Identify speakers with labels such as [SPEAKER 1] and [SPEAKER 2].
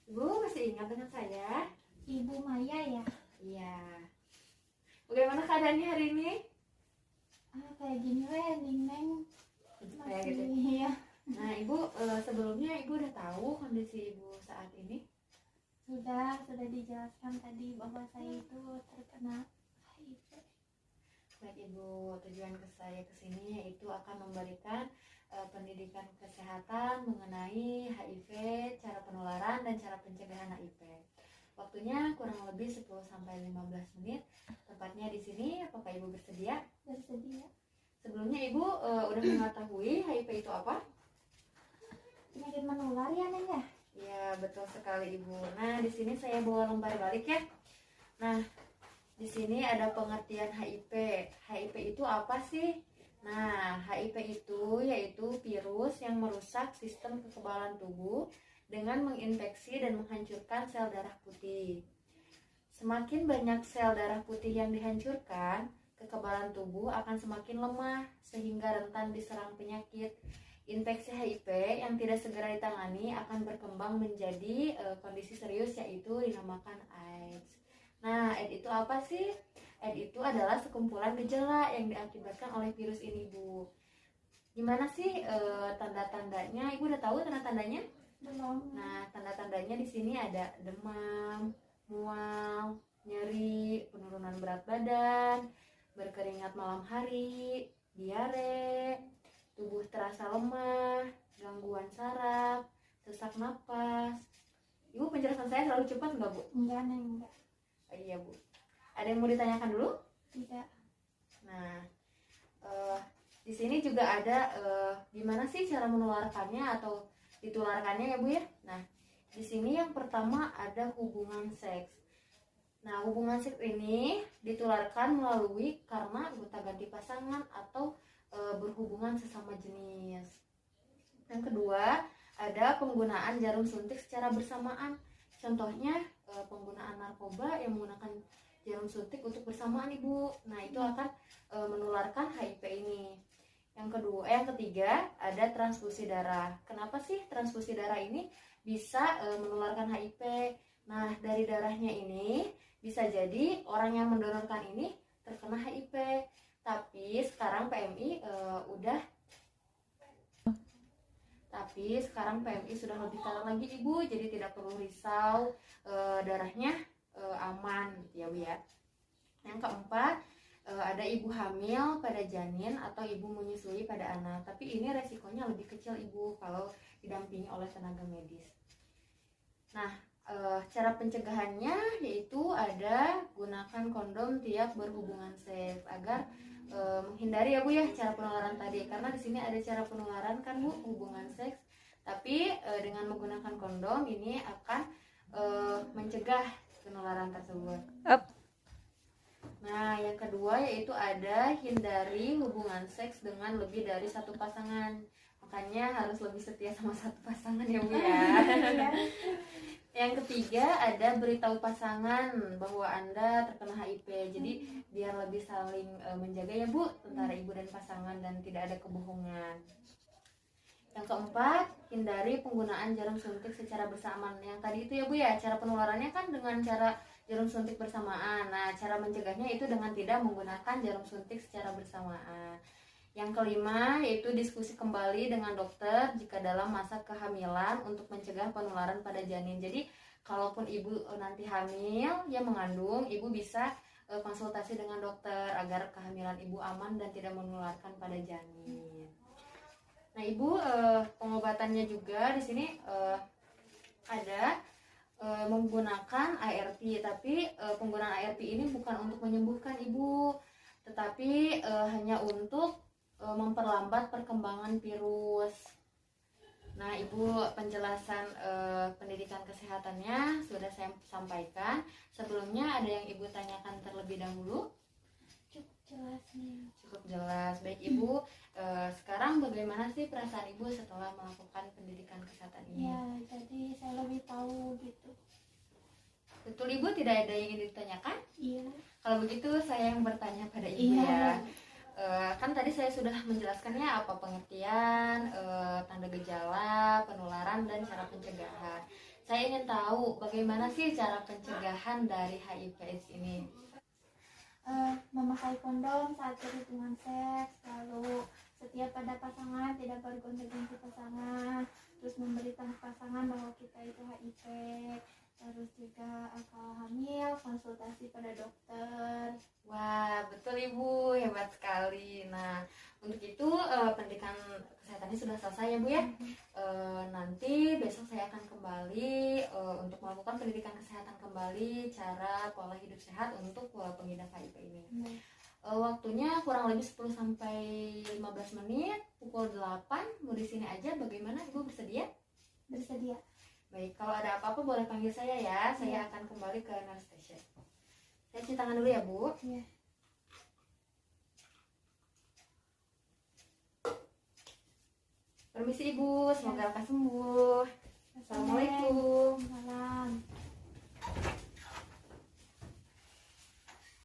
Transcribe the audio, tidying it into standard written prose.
[SPEAKER 1] Ibu masih ingat dengan saya?
[SPEAKER 2] Ibu Maya ya?
[SPEAKER 1] Iya. Bagaimana keadaannya hari ini?
[SPEAKER 2] Kayak gini weh, Neng
[SPEAKER 1] Kayak
[SPEAKER 2] masih
[SPEAKER 1] gitu.
[SPEAKER 2] ya.
[SPEAKER 1] Nah, Ibu sebelumnya Ibu udah tahu kondisi Ibu saat ini?
[SPEAKER 2] Sudah dijelaskan tadi bahwa saya itu terkena HIV.
[SPEAKER 1] Baik Ibu, tujuan saya ke sini yaitu akan memberikan pendidikan kesehatan mengenai HIV, cara penularan dan cara pencegahan HIV. Waktunya kurang lebih 10 sampai 15 menit. Tempatnya di sini. Apakah Ibu bersedia?
[SPEAKER 2] Bersedia.
[SPEAKER 1] Sebelumnya Ibu udah mengetahui HIV itu apa?
[SPEAKER 2] Penyakit menular ya Neng ya?
[SPEAKER 1] Ya, betul sekali Ibu. Nah, di sini saya bawa lembar balik ya. Nah, di sini ada pengertian HIV. HIV itu apa sih? Nah, HIV itu yaitu virus yang merusak sistem kekebalan tubuh dengan menginfeksi dan menghancurkan sel darah putih. Semakin banyak sel darah putih yang dihancurkan, kekebalan tubuh akan semakin lemah sehingga rentan diserang penyakit. Infeksi HIV yang tidak segera ditangani akan berkembang menjadi kondisi serius yaitu dinamakan AIDS. Nah, AIDS itu apa sih? AIDS itu adalah sekumpulan gejala yang diakibatkan oleh virus ini, Bu. Gimana sih tanda-tandanya? Ibu udah tahu tanda-tandanya?
[SPEAKER 2] Belum.
[SPEAKER 1] Nah, tanda-tandanya di sini ada demam, mual, nyeri, penurunan berat badan, berkeringat malam hari, diare, tubuh terasa lemah, gangguan saraf, sesak napas. Ibu, penjelasan saya terlalu cepat nggak, Bu?
[SPEAKER 2] Enggak Neng, enggak.
[SPEAKER 1] Oh, iya, Bu. Ada yang mau ditanyakan dulu?
[SPEAKER 2] Tidak.
[SPEAKER 1] Nah, di sini juga ada gimana sih cara menularkannya atau ditularkannya ya, Bu ya? Nah, di sini yang pertama ada hubungan seks. Nah, hubungan seks ini ditularkan melalui karena gonta-ganti pasangan atau berhubungan sesama jenis. Yang kedua, ada penggunaan jarum suntik secara bersamaan. Contohnya penggunaan narkoba yang menggunakan jarum suntik untuk bersamaan, Ibu. Nah, itu akan menularkan HIV ini. Yang ketiga ada transfusi darah. Kenapa sih transfusi darah ini bisa menularkan HIV? Nah, dari darahnya ini bisa jadi orang yang mendonorkan ini terkena HIV. Tapi sekarang PMI sudah lebih ketat lagi, Ibu. Jadi tidak perlu risau, darahnya aman gitu ya, Bu ya. Yang keempat, ada ibu hamil pada janin atau ibu menyusui pada anak. Tapi ini resikonya lebih kecil, Ibu, kalau didampingi oleh tenaga medis. Nah, cara pencegahannya yaitu ada gunakan kondom tiap berhubungan seks agar menghindari ya, Bu ya, cara penularan tadi. Karena di sini ada cara penularan kan, Bu, hubungan seks. Tapi dengan menggunakan kondom ini akan mencegah penularan tersebut. Nah, yang kedua yaitu ada hindari hubungan seks dengan lebih dari satu pasangan. Makanya harus lebih setia sama satu pasangan ya, Bu ya. Yang ketiga ada beritahu pasangan bahwa Anda terkena HIV. Jadi biar lebih saling menjaga ya, Bu, antara ibu dan pasangan dan tidak ada kebohongan. Yang keempat, hindari penggunaan jarum suntik secara bersamaan. Yang tadi itu ya, Bu ya, cara penularannya kan dengan cara jarum suntik bersamaan. Nah, cara mencegahnya itu dengan tidak menggunakan jarum suntik secara bersamaan. Yang kelima yaitu diskusi kembali dengan dokter jika dalam masa kehamilan untuk mencegah penularan pada janin. Jadi kalaupun ibu nanti hamil ya mengandung, ibu bisa konsultasi dengan dokter agar kehamilan ibu aman dan tidak menularkan pada janin. Nah, Ibu, pengobatannya juga di sini ada menggunakan ART, tapi penggunaan ART ini bukan untuk menyembuhkan, Ibu, tetapi hanya untuk memperlambat perkembangan virus. Nah, Ibu, penjelasan pendidikan kesehatannya sudah saya sampaikan. Sebelumnya ada yang Ibu tanyakan terlebih dahulu?
[SPEAKER 2] Cukup jelas nih.
[SPEAKER 1] Cukup jelas. Baik, Ibu, sekarang bagaimana sih perasaan Ibu setelah melakukan pendidikan kesehatan ini?
[SPEAKER 2] Ya, jadi saya lebih tahu gitu.
[SPEAKER 1] Betul, Ibu, tidak ada yang ingin ditanyakan?
[SPEAKER 2] Iya.
[SPEAKER 1] Kalau begitu saya yang bertanya pada Ibu ya. Kan tadi saya sudah menjelaskannya apa pengertian, tanda gejala, penularan, dan cara pencegahan. Saya ingin tahu bagaimana sih cara pencegahan dari HIV/AIDS ini.
[SPEAKER 2] Memakai kondom saat berhubungan seks, lalu setiap pada pasangan tidak bergonta-ganti pasangan, terus memberitahu pasangan bahwa kita itu HIV, terus juga kalau hamil konsultasi pada dokter.
[SPEAKER 1] Wah, betul Ibu, hebat sekali. Nah, untuk itu pendidikan kesehatannya sudah selesai ya Bu ya. Nanti besok saya akan kembali untuk melakukan pendidikan kesehatan kembali, cara pola hidup sehat untuk pengidap HIV ini. Waktunya kurang lebih 10 sampai 15 menit, pukul 8 mau di sini aja. Bagaimana Ibu, bersedia?
[SPEAKER 2] Bersedia.
[SPEAKER 1] Baik, kalau ada apa-apa boleh panggil saya ya. Saya akan kembali ke nurse station. Saya cuci tangan dulu ya Bu.
[SPEAKER 2] Iya.
[SPEAKER 1] Permisi Ibu, semoga lekas sembuh.